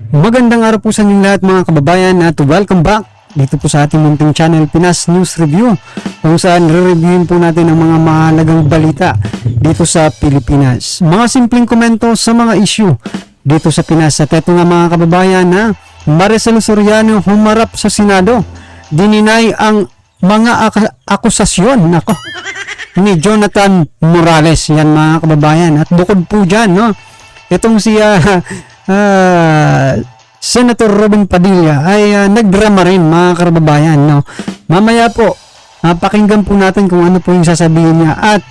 Magandang araw po sa inyong lahat mga kababayan at welcome back dito po sa ating munting channel Pinas News Review, kung saan re-reviewin po natin ang mga mahalagang balita dito sa Pilipinas. Mga simpleng komento sa mga issue dito sa Pinas. At ito nga mga kababayan, na Maricel Soriano humarap sa Senado, dininay ang mga akusasyon ni Jonathan Morales. Yan mga kababayan. At bukod po dyan, no, itong siya Senator Robin Padilla ay nagdrama rin mga kababayan, no. Mamaya po pakinggan po natin kung ano po yung sasabihin niya at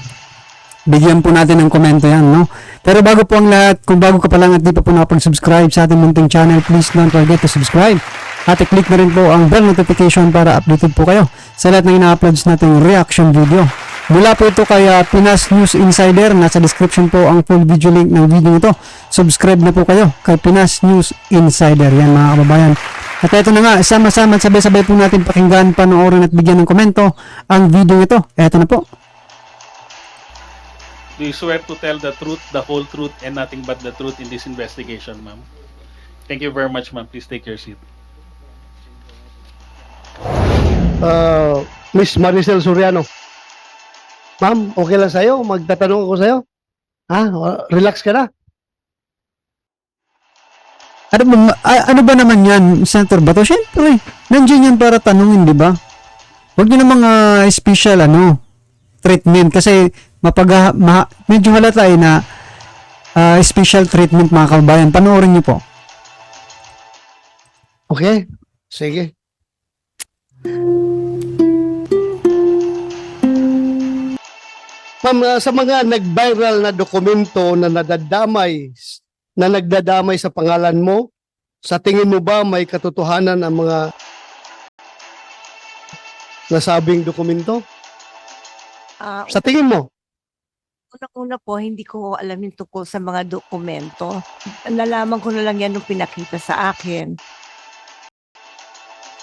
bigyan po natin ng komento yan, no. Pero bago po ang lahat, kung bago ka pa lang at di pa po nakapag-subscribe sa ating munting channel, please don't forget to subscribe at i-click na rin po ang bell notification para updated po kayo sa lahat ng ina-uploads nating reaction video. Mula po ito kay Pinas News Insider. Nasa description po ang full video link ng video ito. Subscribe na po kayo kay Pinas News Insider. Yan mga kababayan. At ito na nga, sama-sama at sabay-sabay po natin pakinggan, panoorin at bigyan ng komento ang video ito. Ito na po. Do you swear to tell the truth, the whole truth, and nothing but the truth in this investigation, ma'am? Thank you very much, ma'am. Please take your seat. Miss Maricel Soriano. Ma'am, okay lang sa'yo? Magtatanong ako sa'yo? Ha? Relax ka na? Ano ba naman yan, Senator Bato? Siyempre, nandiyan yan para tanungin, di ba? Huwag nyo namang special treatment kasi medyo halata na special treatment mga kababayan. Panoorin nyo po. Okay? Sige. Ma'am, sa mga nag-viral na dokumento na nagdadamay sa pangalan mo, sa tingin mo ba may katotohanan ang mga nasabing dokumento? Sa tingin mo? Unang-una po, hindi ko alam yung tungkol sa mga dokumento. Nalaman ko na lang yan nung pinakita sa akin.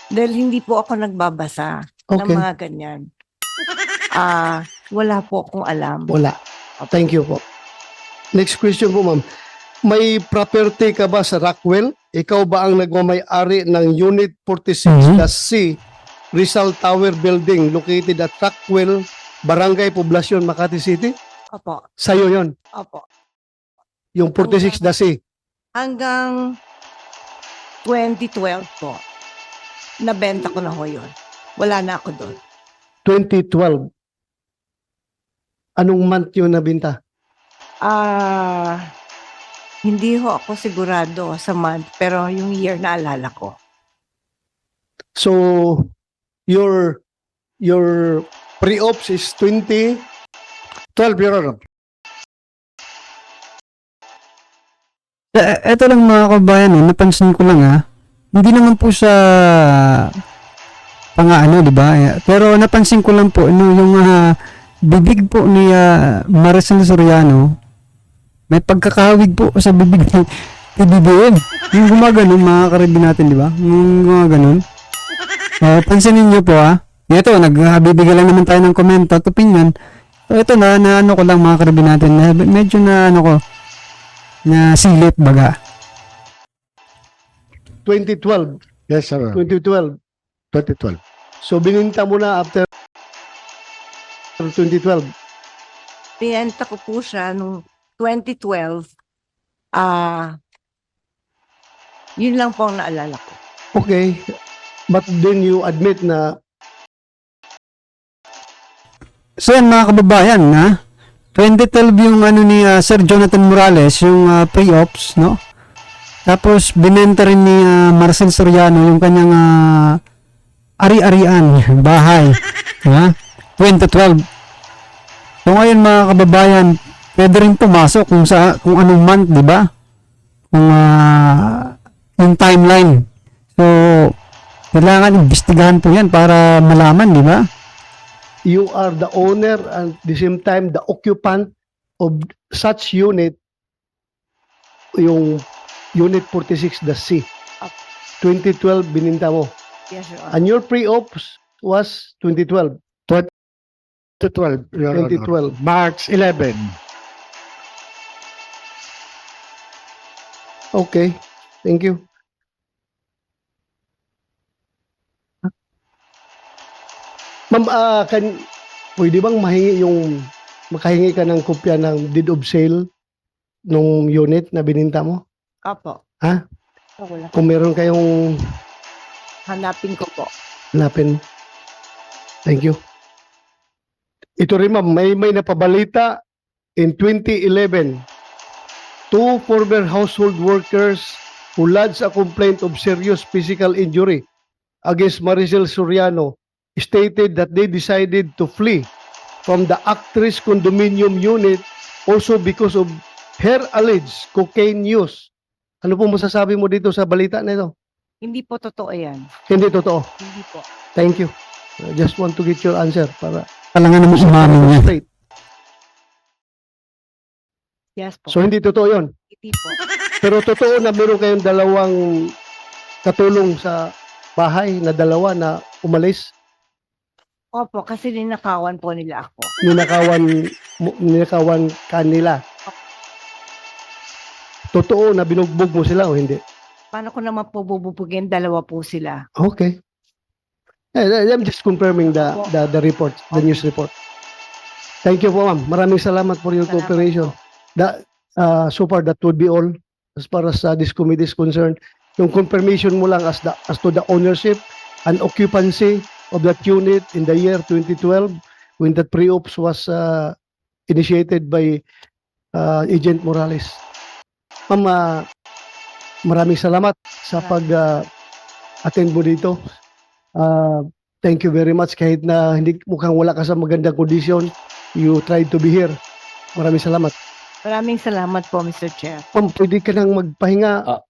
Dahil hindi po ako nagbabasa ng Okay. mga ganyan. Wala po akong alam. Wala. Thank you po. Next question po, ma'am. May property ka ba sa Rockwell? Ikaw ba ang nagmamay-ari ng Unit 46-C Rizal Tower Building located at Rockwell, Barangay Poblacion, Makati City? Opo. Sa'yo yon, Opo. yung 46-C. Hanggang 2012 po, nabenta ko na ho yun. Wala na ako doon. 2012. Anong month yun nabinta? Hindi ho ako sigurado sa month, pero yung year na alala ko. So, your pre-ops is 2012, Your Honor. Ito lang mga kababayan, napansin ko lang hindi naman po sa di ba? Pero napansin ko lang po yung bibig po ni Maricel Soriano, may pagkakahawig po sa bibig ni PBBM. Yung gumaganon mga karibin natin, di ba? Yung gumaganon. Pansinin nyo po Ito, nagbibigay lang naman tayo ng komento at opinion. Ito na ko lang mga karibin natin. Medyo na silip baga. 2012. Yes, sir. 2012. 2012. So, bininta mo na after 2012. Pinenta ko po siya nung 2012. Yun lang po ang naalala ko. Okay. But then you admit na So yan mga kababayan, 2012 yung ni Sir Jonathan Morales, yung pre-ops, no? Tapos binenta rin ni Maricel Soriano yung kanyang ari-arian, bahay, 2012. So ngayon mga kababayan, pwede rin pumasok kung anong month, di ba? Kung yung timeline. So kailangan imbestigahan po yan para malaman, di ba? you are the owner and at the same time the occupant of such unit, yung Unit 46, the C. 2012 bininta mo. Yes, Your Honor. And your pre-ops was 2012. 2012, Your Honor. 2012. March 11. Okay. Thank you. Ma'am, pwede bang makahingi ka ng kopya ng deed of sale nung unit na bininta mo? Opo. Ha? Wala. Kung meron kayong Hanapin ko po. hanapin. Thank you. Ito rin ma'am, may napabalita in 2011. Two former household workers who lodged a complaint of serious physical injury against Maricel Soriano stated that they decided to flee from the actress condominium unit also because of her alleged cocaine use. Ano po masasabi mo dito sa balita na ito? Hindi po totoo yan. Hindi totoo. Hindi po. Thank you. I just want to get your answer para Kailangan naman umamin niya. straight. Yes po. So hindi totoo yon. Hindi po. Pero totoo na meron kayong dalawang katulong sa bahay na dalawa na umalis. Opo, kasi ninakawan po nila ako. Ninakawan kanila. Totoo na binugbog mo sila o hindi? Paano ko naman po bububugin? Dalawa po sila. Okay. I'm just confirming the report, the news report. Thank you po ma'am. Maraming salamat for your Salamat cooperation. So far that would be all as far as this committee is concerned. Yung confirmation mo lang as to the ownership and occupancy of that unit in the year 2012 when that pre-ops was initiated by Agent Morales. Ma'am, maraming salamat sa pag-attend mo dito. Thank you very much. Kahit na hindi mukhang wala ka sa magandang kondisyon, you tried to be here. Maraming salamat. Maraming salamat po, Mr. Chair. Ma'am, pwede ka nang magpahinga.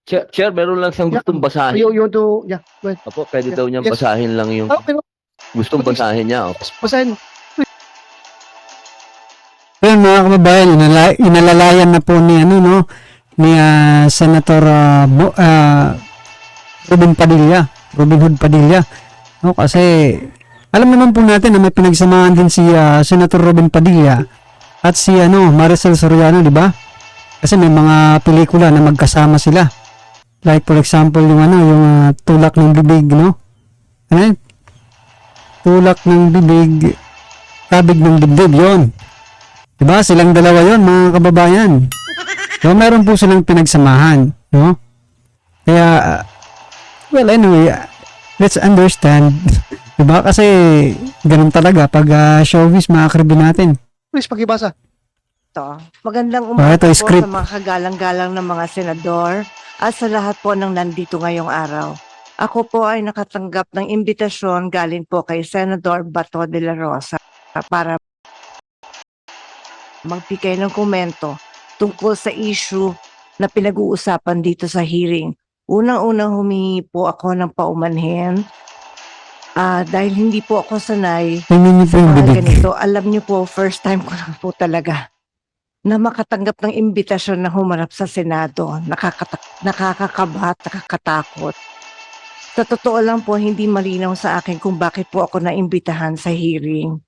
Chair, meron lang siyang gustong basahin. You want to, yeah, go ahead. Apo, pwede daw niyang Yes. basahin lang yung Pero gustong basahin niya. Opo. basahin. Ayun mga kababayan, inalalayan na po ni ni Senator Robin Hood Padilla. No, kasi alam naman po natin na may pinagsamahan din si Senator Robin Padilla at si Maricel Soriano, di ba? Kasi may mga pelikula na magkasama sila. Like for example yung yung Tulak ng Bibig, no? Ano yun? Tulak ng Bibig, Kabig ng Dibdib, yon. Diba? Silang dalawa yon mga kababayan. So, meron po silang pinagsamahan, no? Kaya, well, anyway, let's understand. Diba? Kasi, ganun talaga. Pag showbiz, makakribi natin. Please, pakibasa. Ito. Magandang ito umaga yung po script. sa mga kagalang-galang ng mga senador at sa lahat po ng nandito ngayong araw. Ako po ay nakatanggap ng imbitasyon galing po kay Senador Bato de la Rosa para magbigay ng komento tungkol sa issue na pinag-uusapan dito sa hearing. Unang-unang humingi po ako ng paumanhin dahil hindi po ako sanay Tingnan niyo po sa yung mga bibig. ganito. Alam niyo po, first time ko lang po talaga na makatanggap ng imbitasyon na humarap sa Senado. Nakakakabahat, nakakatakot. Sa totoo lang po, hindi malinaw sa akin kung bakit po ako naimbitahan sa hearing.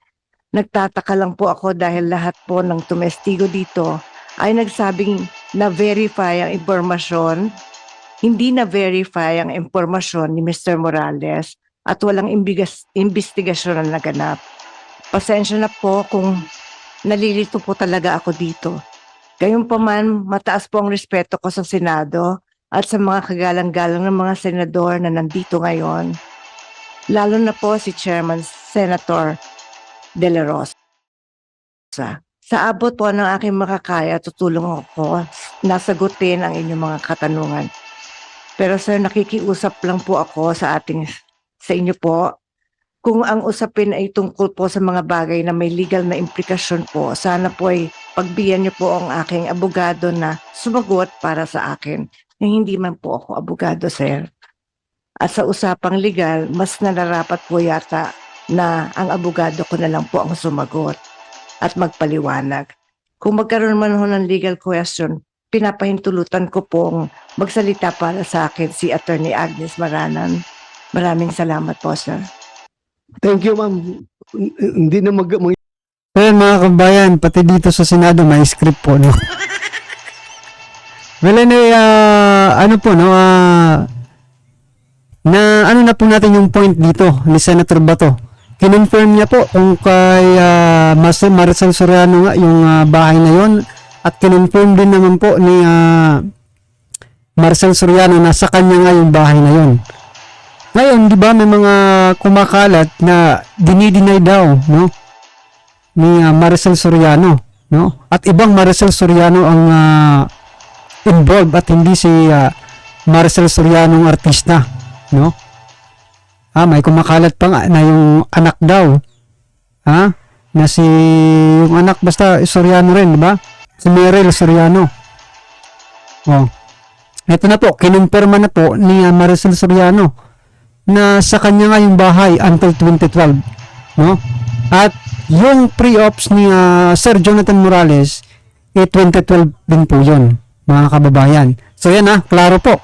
Nagtataka lang po ako dahil lahat po ng tumestigo dito ay nagsabing na-verify ang impormasyon, hindi na-verify ang impormasyon ni Mr. Morales at walang investigasyon na naganap. Pasensya na po kung nalilito po talaga ako dito. Gayunpaman, mataas po ang respeto ko sa Senado at sa mga kagalang-galang ng mga senador na nandito ngayon. Lalo na po si Chairman Senator De La Rosa. Sa abot po ng aking makakaya, tutulong ako na sagutin ang inyong mga katanungan. Pero sir, nakikiusap lang po ako sa inyo po. Kung ang usapin ay tungkol po sa mga bagay na may legal na implikasyon po, sana po ay pagbigyan niyo po ang aking abogado na sumagot para sa akin. Hindi man po ako abogado, sir. At sa usapang legal, mas nararapat po yata na ang abogado ko na lang po ang sumagot at magpaliwanag. Kung magkaroon man ho ng legal question, pinapahintulutan ko pong magsalita para sa akin si Attorney Agnes Maranan. Maraming salamat po, sir. Thank you, ma'am. Hindi na Ayun mga kababayan, pati dito sa Senado may script po, no? Well, anyway, na ano na po natin yung point dito ni Senator Bato. kinonfirm niya po kung kay Maricel Soriano nga yung bahay na yon, at kinonfirm din naman po ni Maricel Soriano na sa kanya nga yung bahay na yon. Ngayon, di ba may mga kumakalat na dinideny daw, no, ni Maricel Soriano, no? At ibang Maricel Soriano ang involved at hindi si Maricel Soriano ang artista, no? May kumakalat pa nga na yung anak daw, na si yung anak basta Soriano rin, di ba? Si Meryl Soriano. Oh. Ito na po, kinumpirma na po ni Maricel Soriano na sa kanya nga yung bahay until 2012, no? At yung pre-ops ni Sir Jonathan Morales 2012 din po yun, mga kababayan. So yan klaro po.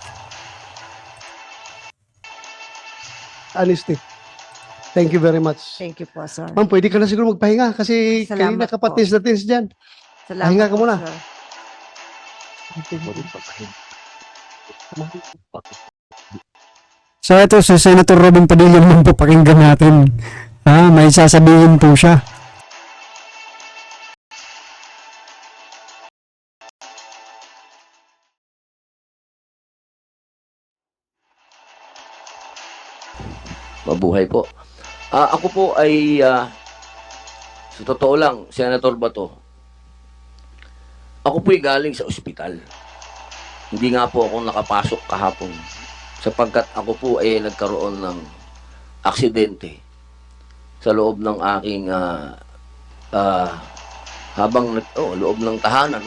Honesty. Thank you very much. Thank you po, sir. Ma'am, pwede ka na siguro magpahinga kasi Salamat kanina kapatis na tins dyan. Salamat pahinga ka po, muna. sir. So ito si Senator Robin Padilla naman po, pakinggan natin. May sasabihin po siya. Mabuhay po. Ako po ay, sa totoo lang, Senator Bato, ako po ay galing sa ospital. Hindi nga po ako nakapasok kahapon sapagkat ako po ay nagkaroon ng aksidente sa loob ng aking loob ng tahanan,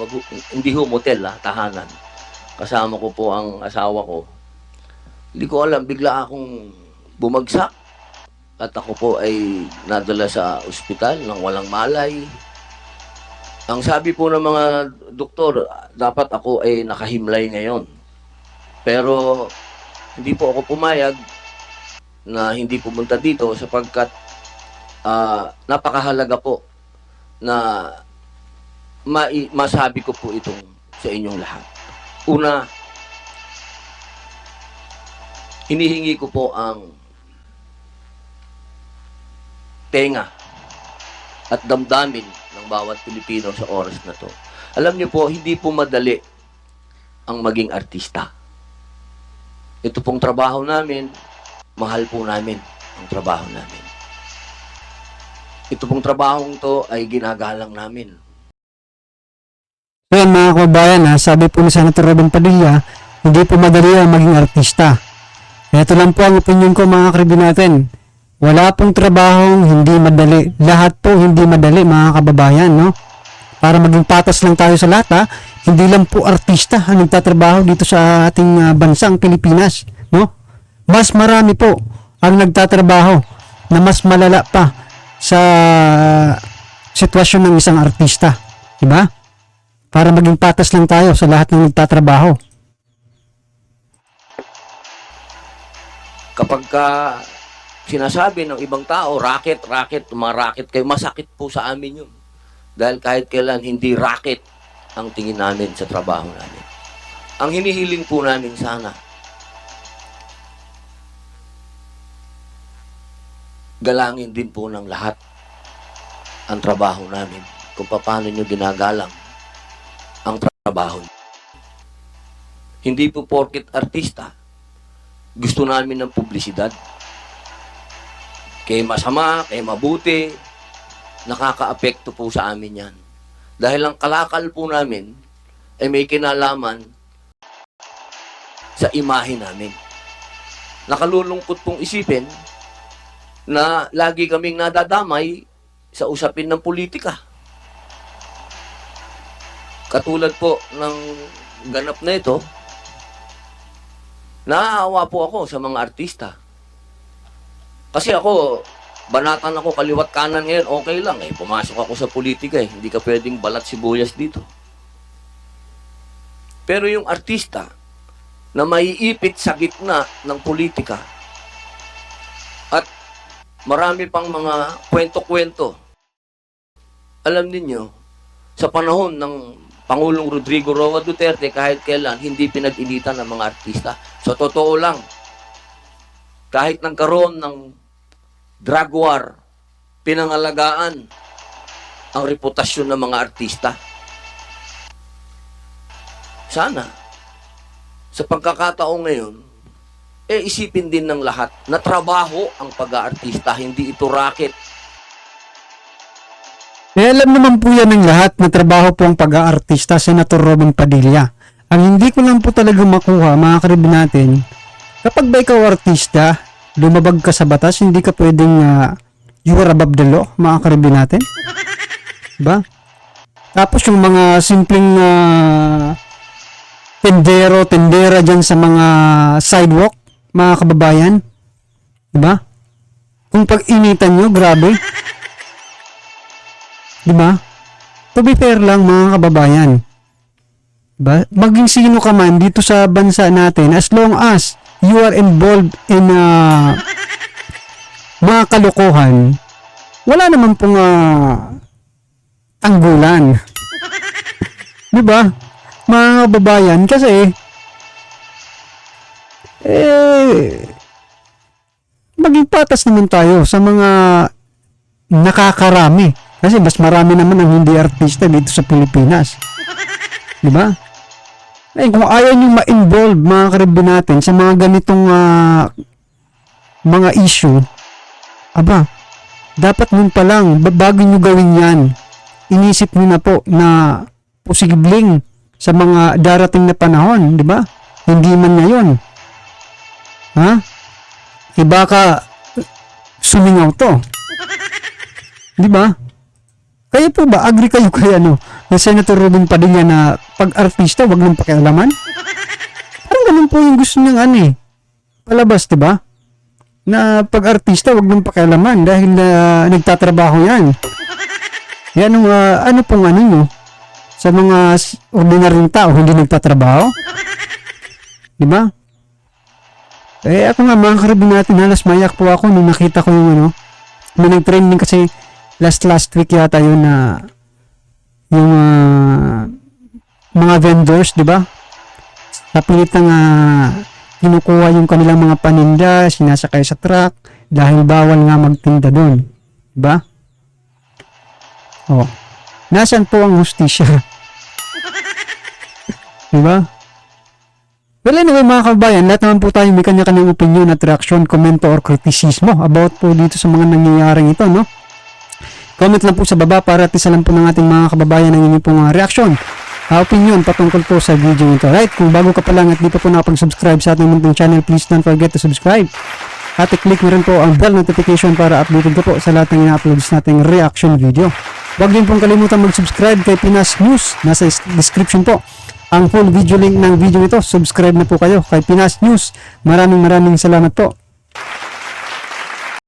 hindi ho motel, tahanan. Kasama ko po ang asawa ko. Hindi ko alam, bigla akong bumagsak at ako po ay nadala sa ospital ng walang malay. Ang sabi po ng mga doktor, dapat ako ay nakahimlay ngayon. Pero hindi po ako pumayag na hindi pumunta dito sapagkat napakahalaga po na masabi ko po itong sa inyong lahat. Una, hinihingi ko po ang tenga at damdamin ng bawat Pilipino sa oras na to. Alam niyo po, hindi po madali ang maging artista. Ito pong trabaho namin, mahal po namin ang trabaho namin. Ito pong trabahong to ay ginagalang namin. Ayan mga kababayan, sabi po ni Senator Robin Padilla, hindi po madali ang maging artista. Ito lang po ang opinion ko, mga kaibigan natin. Wala pong trabahong hindi madali. Lahat po hindi madali, mga kababayan, no? Para maging patas lang tayo sa lahat, hindi lang po artista ang nagtatrabaho dito sa ating bansang Pilipinas, no? Mas marami po ang nagtatrabaho na mas malala pa sa sitwasyon ng isang artista, di ba? Para maging patas lang tayo sa lahat ng nagtatrabaho. Kapag sinasabi ng ibang tao, racket, umaracket kayo, masakit po sa amin yun. Dahil kahit kailan, hindi racket ang tingin namin sa trabaho namin. Ang hinihiling po namin sana, galangin din po ng lahat ang trabaho namin kung paano nyo ginagalang ang trabaho. Hindi po porket artista, gusto namin ng publisidad. Kaya masama, kaya mabuti, nakaka-apekto po sa amin yan. Dahil ang kalakal po namin ay may kinalaman sa imahe namin. Nakalulungkot pong isipin na lagi kaming nadadamay sa usapin ng politika. Katulad po ng ganap na ito, naaawa po ako sa mga artista. Kasi ako, banatan ako kaliwat kanan ngayon, okay lang eh. Pumasok ako sa politika eh. Hindi ka pwedeng balat sibuyas dito. Pero yung artista na maiipit sa gitna ng politika at marami pang mga kwento-kwento. Alam niyo, sa panahon ng Pangulong Rodrigo Roa Duterte, kahit kailan, hindi pinag-initan ng mga artista. Sa totoo lang, kahit nagkaroon ng drug war pinangalagaan ang reputasyon ng mga artista. Sana, sa pagkakataong ngayon, isipin din ng lahat na trabaho ang pag-aartista, hindi ito racket. Alam naman po yan ng lahat na trabaho po ang pag-aartista, Senator Robin Padilla. Ang hindi ko lang po talaga makuha, mga karib natin, kapag ba ikaw artista, lumabag ka sa batas, hindi ka pwedeng you are above the law, mga karib natin. Diba? Tapos yung mga simpleng tendera dyan sa mga sidewalk, mga kababayan, diba? Kung pag-initan nyo, grabe. Diba? To be fair lang, mga kababayan. Diba? Maging sino ka man dito sa bansa natin, as long as you are involved in mga kalokohan, wala naman pong tanggulan. Diba? Mga kababayan, kasi maging patas naman tayo sa mga nakakarami. Kasi mas marami naman ang hindi artista dito sa Pilipinas. Diba? Kung ayaw nyo ma-involve, mga karibin natin, sa mga ganitong mga issue, aba, dapat nun pa lang, bago nyo gawin yan, inisip nyo na po na posibleng sa mga darating na panahon, di ba? Hindi man ngayon. Ha? Baka sumingaw to. Di ba? Kaya po ba, agree kayo kay na Senator Robin Padilla na pag-artista, wag nang pakialaman? Parang ganun po yung gusto niyang palabas, di ba? Na pag-artista, wag nang pakialaman dahil nagtatrabaho yan. Yan ang pong nyo sa mga ordinaryong tao hindi nagtatrabaho. Di ba? Ako nga, mga karabin natin, halos mayak po ako nung nakita ko yung may nag-trending kasi last week yata yun na yung mga vendors, di ba? Sa pilit ng kinukuha yung kanilang mga paninda, sinasakay sa truck dahil bawal nga magtinda doon. Di ba? Oh. Nasaan po ang hustisya? Diba? Well, anyway, mga kabayan, lahat naman po tayo may kanya-kanyang opinion at reaction, komento or kritisismo about po dito sa mga nangyayaring ito, no? Comment lang po sa baba para at isa lang po ng ating mga kababayan ang inyong pong reaction, opinion patungkol po sa video ito. Right? Kung bago ka pa lang at di pa po nakapag-subscribe sa ating munting channel, please don't forget to subscribe. At i-click mo rin po ang bell notification para updated ka po sa lahat ng ina-uploads nating reaction video. Huwag din pong kalimutan mag-subscribe kay Pinas News. Nasa description po ang full video link ng video ito. Subscribe na po kayo kay Pinas News. Maraming salamat po.